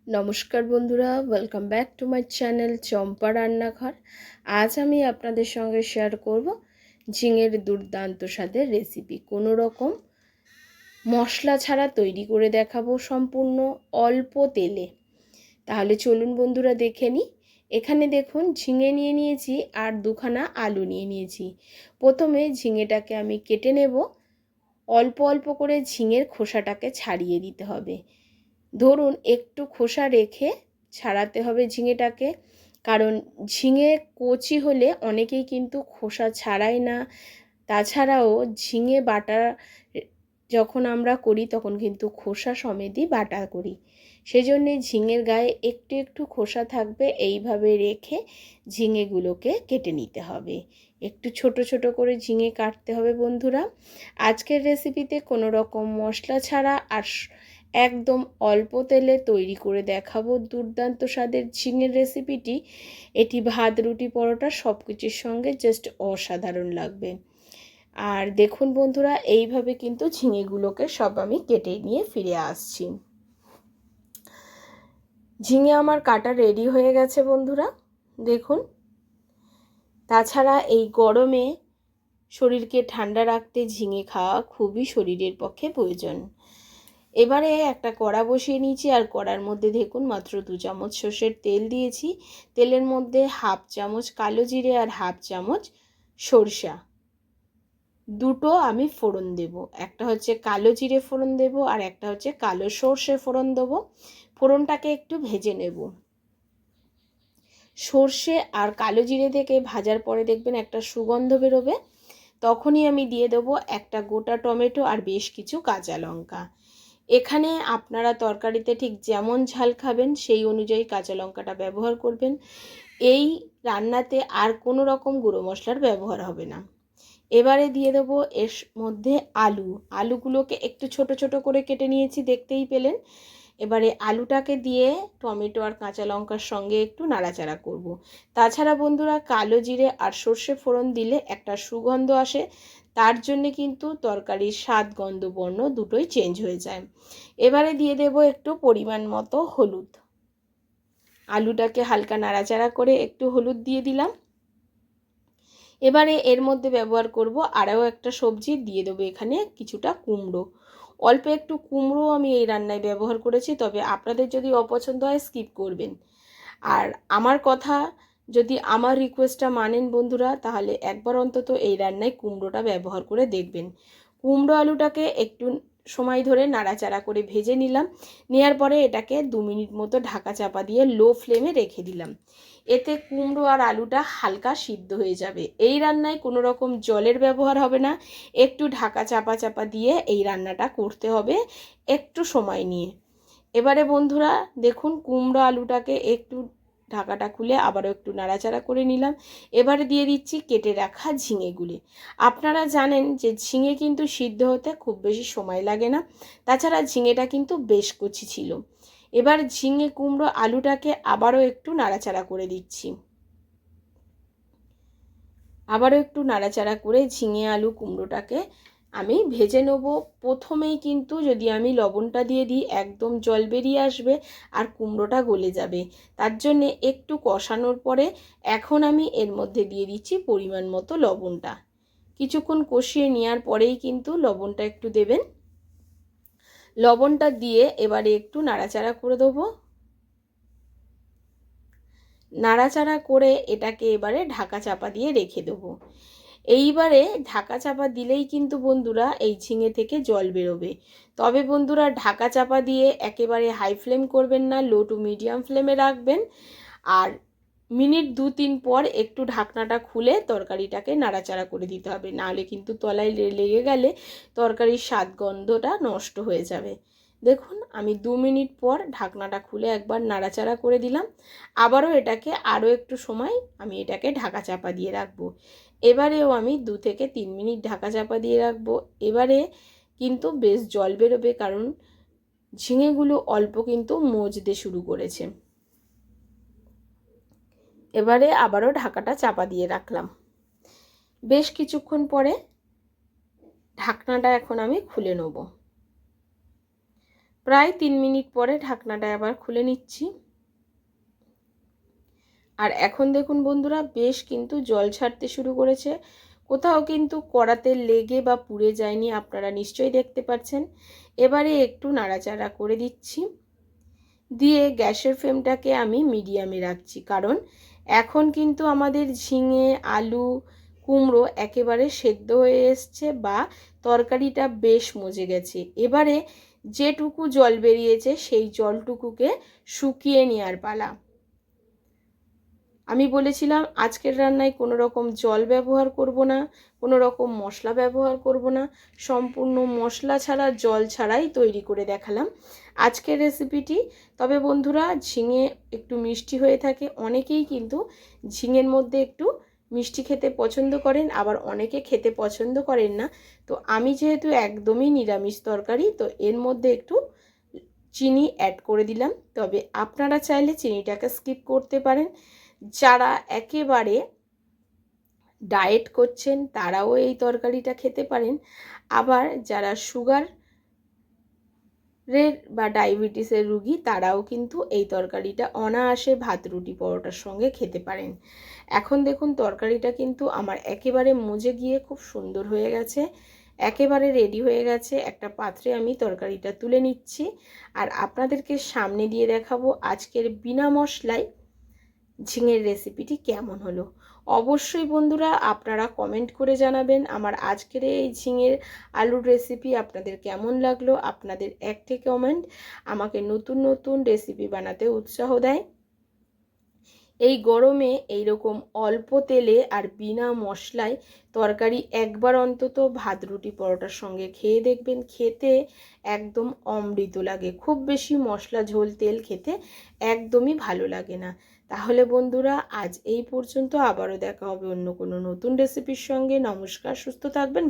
নমস্কার বন্ধুরা, welcome back to my channel Champa রান্নাঘর। আজ আমি আপনাদের সঙ্গে শেয়ার করব ঝিঙের দুর্দান্ত স্বাদের রেসিপি। কোনো রকম মশলা ছাড়া তৈরি করে দেখাবো সম্পূর্ণ অল্প তেলে। তাহলে চলুন বন্ধুরা দেখে নিই। এখানে দেখুন ঝিঙে নিয়ে নিয়েছি আর দুখানা আলু নিয়ে নিয়েছি। প্রথমে ঝিঙেটাকে আমি কেটে নেব। অল্প অল্প করে ঝিঙের খোসাটাকে ছাড়িয়ে দিতে হবে। ধরুন একটু খোসা রেখে ছাড়াতে হবে ঝিঙেটাকে, কারণ ঝিঙে কচি হলে অনেকেই কিন্তু খোসা ছাড়ায় না। তাছাড়াও ঝিঙে বাটা যখন আমরা করি তখন কিন্তু খোসা সমেতই বাটা করি, সেজন্যে ঝিঙের গায়ে একটু একটু খোসা থাকবে। এইভাবে রেখে ঝিঙেগুলোকে কেটে নিতে হবে। একটু ছোট ছোট করে ঝিঙে কাটতে হবে বন্ধুরা। আজকের রেসিপিতে কোনো রকম মশলা ছাড়া আর একদম অল্প তেলে তৈরি করে দেখাবো দুর্দান্ত স্বাদের ঝিঙের রেসিপিটি। এটি ভাত, রুটি, পরোটা সব কিছুর সঙ্গে জাস্ট অসাধারণ লাগবে। আর দেখুন বন্ধুরা, এইভাবে কিন্তু ঝিঙেগুলোকে সব আমি কেটে নিয়ে ফিরে আসছি। ঝিঙে আমার কাটা রেডি হয়ে গেছে বন্ধুরা, দেখুন। তাছাড়া এই গরমে শরীরকে ঠান্ডা রাখতে ঝিঙে খাওয়া খুবই শরীরের পক্ষে প্রয়োজন। এবারে একটা কড়া বসিয়ে নিয়েছি আর কড়ার মধ্যে দেখুন মাত্র 2 চামচ সর্ষের তেল দিয়েছি। তেলের মধ্যে হাফ চামচ কালো জিরে আর হাফ চামচ সরষা দুটো আমি ফোড়ন দেব। একটা হচ্ছে কালো জিরে ফোড়ন দেব আর একটা হচ্ছে কালো সর্ষে ফোড়ন দেব। ফোড়নটাকে একটু ভেজে নেব। সর্ষে আর কালো জিরে থেকে ভাজার পরে দেখবেন একটা সুগন্ধ বেরোবে, তখনই আমি দিয়ে দেবো একটা গোটা টমেটো আর বেশ কিছু কাঁচা লঙ্কা। এখানে আপনারা তরকারিতে ঠিক যেমন ঝাল খাবেন সেই অনুযায়ী কাঁচা লঙ্কাটা ব্যবহার করবেন। এই রান্নাতে আর কোনো রকম গুঁড়ো মশলার ব্যবহার হবে না। এবারে দিয়ে দেবো এর মধ্যে আলুগুলোকে একটু ছোট ছোট করে কেটে নিয়েছি, দেখতেই পেলেন। এবারে আলুটাকে দিয়ে টমেটো আর কাঁচা লঙ্কার সঙ্গে একটু নাড়াচাড়া করব। তাছাড়া বন্ধুরা, কালো জিরে আর সর্ষে ফোড়ন দিলে একটা সুগন্ধ আসে, তার জন্যে কিন্তু তরকারির স্বাদ, গন্ধ, বর্ণ দুটোই চেঞ্জ হয়ে যায়। এবারে দিয়ে দেব একটু পরিমাণ মতো হলুদ। আলুটাকে হালকা নাড়াচাড়া করে একটু হলুদ দিয়ে দিলাম। এবারে এর মধ্যে ব্যবহার করব আরও একটা সবজি, দিয়ে দেবো এখানে কিছুটা কুমড়ো। অল্প একটু কুমড়ো আমি এই রান্নায় ব্যবহার করেছি, তবে আপনাদের যদি অপছন্দ হয় স্কিপ করবেন। আর আমার কথা যদি, আমার রিকোয়েস্টটা মানেন বন্ধুরা, তাহলে একবার অন্তত এই রান্নায় কুমড়োটা ব্যবহার করে দেখবেন। কুমড়ো আলুটাকে একটু সময় ধরে নাড়াচাড়া করে ভেজে নিলাম। নেওয়ার পরে এটাকে 2 মিনিট মতো ঢাকা চাপা দিয়ে লো ফ্লেমে রেখে দিলাম। এতে কুমড়ো আর আলুটা হালকা সিদ্ধ হয়ে যাবে। এই রান্নায় কোনো রকম জলের ব্যবহার হবে না। একটু ঢাকা চাপা দিয়ে এই রান্নাটা করতে হবে একটু সময় নিয়ে। এবারে বন্ধুরা দেখুন, কুমড়ো আলুটাকে একটু ঢাকাটা খুলে আবারও একটু নাড়াচাড়া করে নিলাম। এবারে দিয়ে দিচ্ছি কেটে রাখা ঝিঙেগুলি। আপনারা জানেন যে ঝিঙে কিন্তু সিদ্ধ হতে খুব বেশি সময় লাগে না, তাছাড়া ঝিঙেটা কিন্তু বেশ কচি ছিল। এবার ঝিঙে, কুমড়ো, আলুটাকে আবারও একটু নাড়াচাড়া করে দিচ্ছি। আবারও একটু নাড়াচাড়া করে ঝিঙে, আলু, কুমড়োটাকে আমি ভেজে নেব। প্রথমেই কিন্তু যদি আমি লবণটা দিয়ে দিই একদম জল বেরিয়ে আসবে আর কুমড়োটা গলে যাবে। তার জন্যে একটু কষানোর পরে এখন আমি এর মধ্যে দিয়ে দিচ্ছি পরিমাণ মতো লবণটা। কিছুক্ষণ কষিয়ে নেওয়ার পরেই কিন্তু লবণটা একটু দেবেন। লবণটা দিয়ে এবারে একটু নাড়াচাড়া করে দেবো। নাড়াচাড়া করে এটাকে এবারে ঢাকা চাপা দিয়ে রেখে দেবো। এইবারে ঢাকা চাপা দিলেই কিন্তু বন্ধুরা এই ঝিঙে থেকে জল বেরোবে। তবে বন্ধুরা, ঢাকা চাপা দিয়ে একেবারে হাই ফ্লেম করবেন না, লো টু মিডিয়াম ফ্লেমে রাখবেন। আর মিনিট 2-3 পর একটু ঢাকনাটা খুলে তরকারিটাকে নাড়াচাড়া করে দিতে হবে, নাহলে কিন্তু তলায় লেগে গেলে তরকারির স্বাদ, গন্ধটা নষ্ট হয়ে যাবে। দেখুন, আমি 2 মিনিট পর ঢাকনাটা খুলে একবার নাড়াচাড়া করে দিলাম। আবারও এটাকে আরও একটু সময় আমি এটাকে ঢাকা চাপা দিয়ে রাখবো। এবারেও আমি 2 থেকে 3 মিনিট ঢাকা চাপা দিয়ে রাখবো। এবারে কিন্তু বেশ জল বেরোবে, কারণ ঝিঙেগুলো অল্প কিন্তু মজতে শুরু করেছে। এবারে আবারও ঢাকাটা চাপা দিয়ে রাখলাম। বেশ কিছুক্ষণ পরে ঢাকনাটা এখন আমি খুলে নেব। প্রায় 3 মিনিট পরে ঢাকনাটা আবার খুলে নিচ্ছি। আর এখন দেখুন বন্ধুরা, বেশ কিন্তু জল ছাড়তে শুরু করেছে, কোথাও কিন্তু কড়াতে লেগে বা পুড়ে যায়নি, আপনারা নিশ্চয়ই দেখতে পাচ্ছেন। এবারে একটু নাড়াচাড়া করে দিচ্ছি, দিয়ে গ্যাসের ফ্লেমটাকে আমি মিডিয়ামে রাখছি, কারণ এখন কিন্তু আমাদের ঝিঙে, আলু, কুমড়ো একেবারে সেদ্ধ হয়ে এসছে বা তরকারিটা বেশ মজে গেছে। এবারে যেটুকু জল বেরিয়েছে সেই জলটুকুকে শুকিয়ে নেওয়ার পালা। আমি বলেছিলাম আজকের রান্নায় কোনো রকম জল ব্যবহার করব না, কোনো রকম মশলা ব্যবহার করব না, সম্পূর্ণ মশলা ছাড়া জল ছাড়াই তৈরি করে দেখালাম আজকের রেসিপিটি। তবে বন্ধুরা, ঝিঙে একটু মিষ্টি হয়ে থাকে, অনেকেই কিন্তু ঝিঙের মধ্যে একটু মিষ্টি খেতে পছন্দ করেন, আবার অনেকে খেতে পছন্দ করেন না। তো আমি যেহেতু একদমই নিরামিষ তরকারি, তো এর মধ্যে একটু চিনি অ্যাড করে দিলাম। তবে আপনারা চাইলে চিনিটাকে স্কিপ করতে পারেন। যারা একেবারে ডায়েট করছেন তারাও এই তরকারিটা খেতে পারেন, আবার যারা সুগারের বা ডায়াবেটিসের রুগী তারাও কিন্তু এই তরকারিটা অনায়াসে ভাত, রুটি, পরোটার সঙ্গে খেতে পারেন। এখন দেখুন তরকারিটা কিন্তু আমার একেবারে মজে গিয়ে খুব সুন্দর হয়ে গেছে, একেবারে রেডি হয়ে গেছে। একটা পাত্রে আমি তরকারিটা তুলে নিচ্ছি আর আপনাদেরকে সামনে দিয়ে দেখাবো আজকের বিনা মশলায় ঝিঙের রেসিপিটি কেমন হলো। অবশ্যই বন্ধুরা আপনারা কমেন্ট করে জানাবেন আমার আজকের এই ঝিঙের আলুর রেসিপি আপনাদের কেমন লাগলো। আপনাদের একটি কমেন্ট আমাকে নতুন নতুন রেসিপি বানাতে উৎসাহ দেয়। এই গরমে এইরকম অল্প তেলে আর বিনা মশলায় তরকারি একবার অন্তত ভাত, রুটি, পরোটার সঙ্গে খেয়ে দেখবেন, খেতে একদম অমৃত লাগে। খুব বেশি মশলা ঝোল তেল খেতে একদমই ভালো লাগে না। তাহলে বন্ধুরা আজ এই পর্যন্ত, আবারও দেখা হবে অন্য কোনো নতুন রেসিপির সঙ্গে। নমস্কার, সুস্থ থাকবেন।